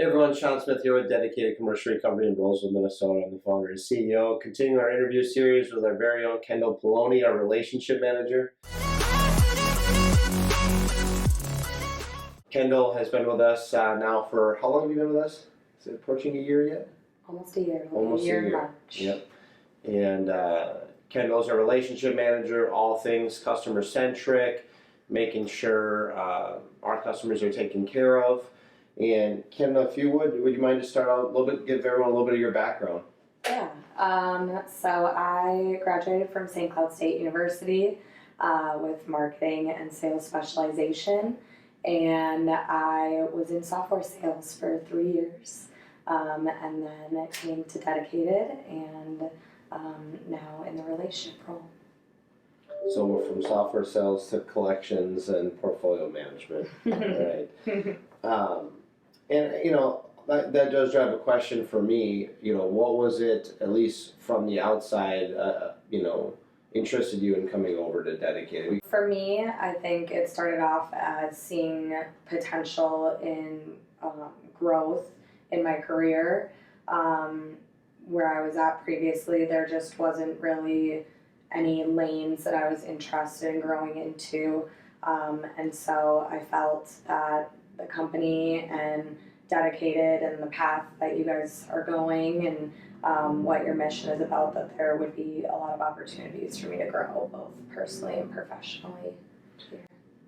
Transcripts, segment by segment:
Hey everyone, Shawn Smith here with Dedicated Commercial Recovery in Roseville, Minnesota. I'm the founder and CEO. Continuing our interview series with our very own Kendal Palony, our relationship manager. Kendal has been with us now for, how long have you been with us? Is it approaching a year yet? Almost a year. Almost a year in March. Yep. And Kendal's our relationship manager, all things customer centric, making sure our customers are taken care of. And Kendal, if you would you mind to start out a little bit, give everyone a little bit of your background? Yeah. So I graduated from St. Cloud State University with marketing and sales specialization, and I was in software sales for 3 years, and then I came to Dedicated, and now in the relationship role. So we're from software sales to collections and portfolio management. All right. And that does drive a question for me. What was it, at least from the outside, interested you in coming over to Dedicated? For me, I think it started off as seeing potential in growth in my career. Where I was at previously, there just wasn't really any lanes that I was interested in growing into. And so I felt that the company and Dedicated and the path that you guys are going and what your mission is about, that there would be a lot of opportunities for me to grow both personally and professionally here.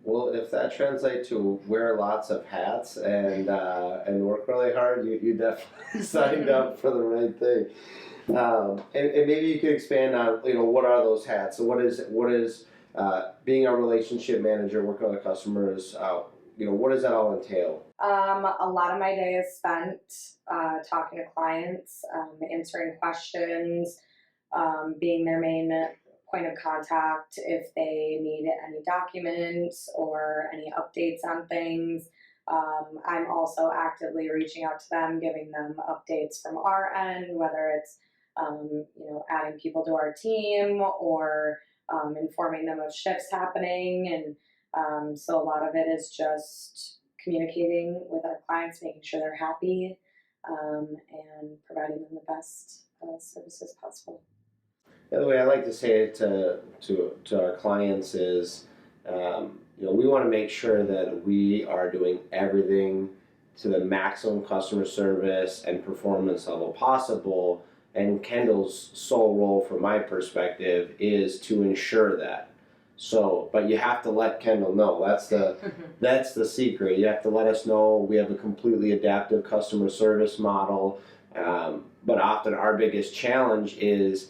Well, if that translates to wear lots of hats and work really hard, you definitely signed up for the right thing. And maybe you could expand on what are those hats? So what is being a relationship manager, working with customers? What does that all entail? A lot of my day is spent talking to clients, answering questions, being their main point of contact if they need any documents or any updates on things. I'm also actively reaching out to them, giving them updates from our end, whether it's adding people to our team or informing them of shifts happening. And so a lot of it is just communicating with our clients, making sure they're happy, and providing them the best services possible. The way I like to say it to our clients is, we want to make sure that we are doing everything to the maximum customer service and performance level possible. And Kendal's sole role, from my perspective, is to ensure that. So, but you have to let Kendal know. That's the secret. You have to let us know we have a completely adaptive customer service model. But often our biggest challenge is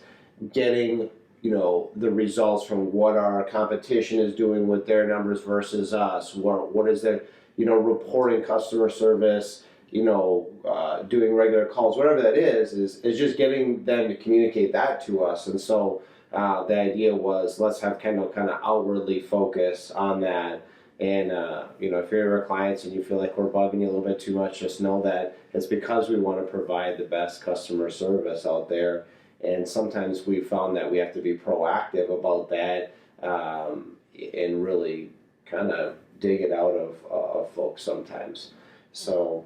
getting the results from what our competition is doing with their numbers versus us. What is their reporting customer service, doing regular calls, whatever that is just getting them to communicate that to us. And so the idea was, let's have Kendal kind of outwardly focus on that. And if you're our clients and you feel like we're bugging you a little bit too much, just know that it's because we want to provide the best customer service out there. And sometimes we found that we have to be proactive about that, and really kind of dig it out of folks sometimes. So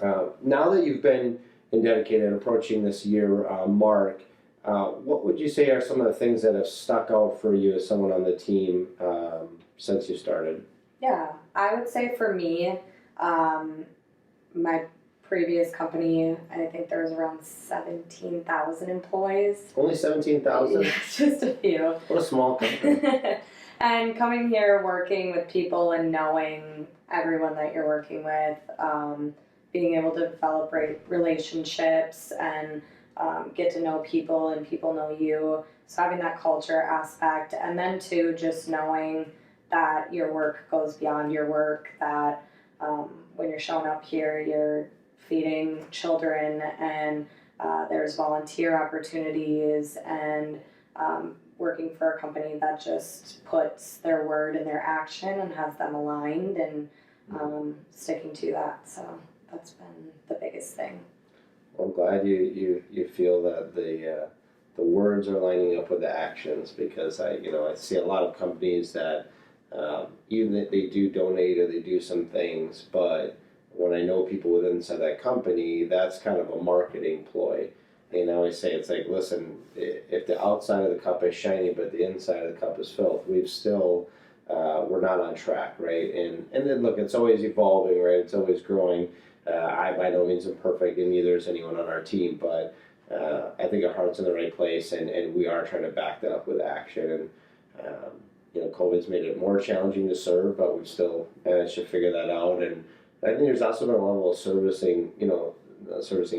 now that you've been in Dedicated and approaching this year mark, what would you say are some of the things that have stuck out for you as someone on the team since you started? Yeah, I would say for me, my previous company, I think there was around 17,000 employees. Only 17,000? Yeah, just a few. What a small company. And coming here, working with people and knowing everyone that you're working with, being able to develop relationships and get to know people and people know you. So having that culture aspect, and then too, just knowing that your work goes beyond your work, that when you're showing up here, you're feeding children, and there's volunteer opportunities, and working for a company that just puts their word in their action and has them aligned and sticking to that. So that's been the biggest thing. I'm glad you feel that the words are lining up with the actions, because I see a lot of companies that even if they do donate or they do some things, but when I know people within inside that company, that's kind of a marketing ploy. And I always say, it's like, listen, if the outside of the cup is shiny but the inside of the cup is filth, we're not on track, right? And then look, it's always evolving, right? It's always growing. I by no means am perfect, and neither is anyone on our team, but I think our heart's in the right place, and we are trying to back that up with action. And COVID's made it more challenging to serve, but we've still managed to figure that out. And I think there's also been a level of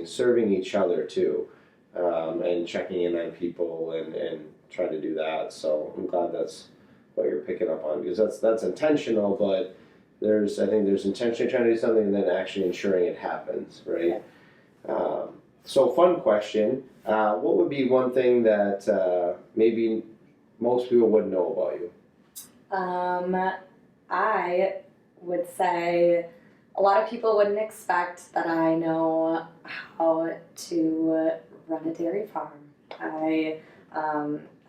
serving each other too, and checking in on people and trying to do that. So I'm glad that's what you're picking up on, because that's intentional, but I think there's intentionally trying to do something and then actually ensuring it happens, right? Yeah. So fun question, what would be one thing that maybe most people wouldn't know about you? I would say a lot of people wouldn't expect that I know how to run a dairy farm. I've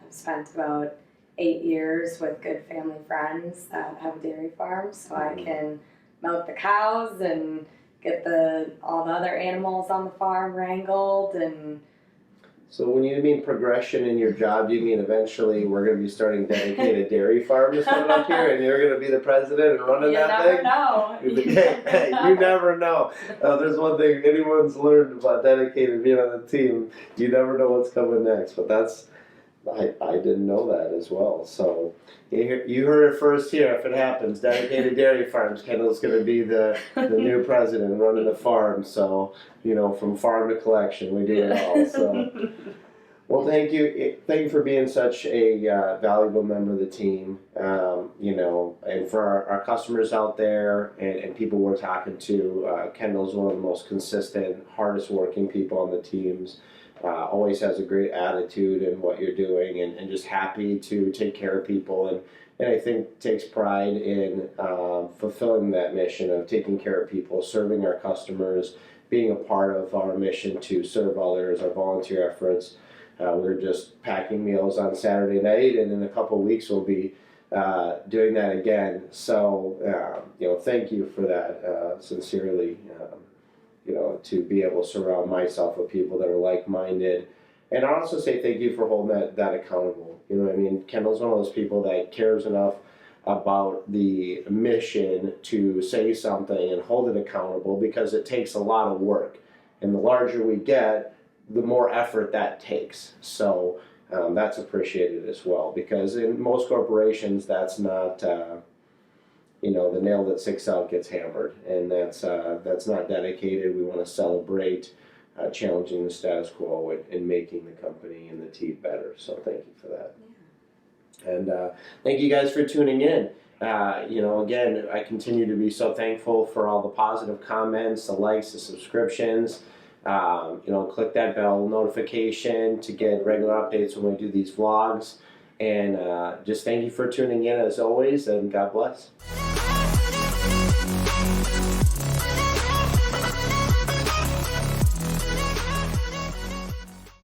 spent about 8 years with good family friends that have a dairy farm, so I can milk the cows and get all the other animals on the farm wrangled. And so when you mean progression in your job, do you mean eventually we're going to be starting dedicated dairy farms coming up here and you're going to be the president and running that thing? You never know. There's one thing anyone's learned about dedicated being on the team, you never know what's coming next, but I didn't know that as well. So you heard it first here. If it happens, dedicated dairy farms, Kendal's going to be the new president running the farm. So from farm to collection, we do it all. So well, thank you for being such a valuable member of the team. And for our customers out there and people we're talking to, Kendal's one of the most consistent, hardest working people on the teams. Always has a great attitude in what you're doing, and just happy to take care of people, and I think takes pride in fulfilling that mission of taking care of people, serving our customers, being a part of our mission to serve others, our volunteer efforts. We're just packing meals on Saturday night, and in a couple of weeks we'll be doing that again. So thank you for that, sincerely. To be able to surround myself with people that are like-minded. And I also say thank you for holding that accountable. Kendal's one of those people that cares enough about the mission to say something and hold it accountable, because it takes a lot of work. And the larger we get, the more effort that takes. So that's appreciated as well, because in most corporations, that's not... the nail that sticks out gets hammered, and that's not dedicated. We want to celebrate challenging the status quo and making the company and the team better. So thank you for that. Yeah. And thank you guys for tuning in. Again, I continue to be so thankful for all the positive comments, the likes, the subscriptions. Click that bell notification to get regular updates when we do these vlogs. And just thank you for tuning in as always, and God bless.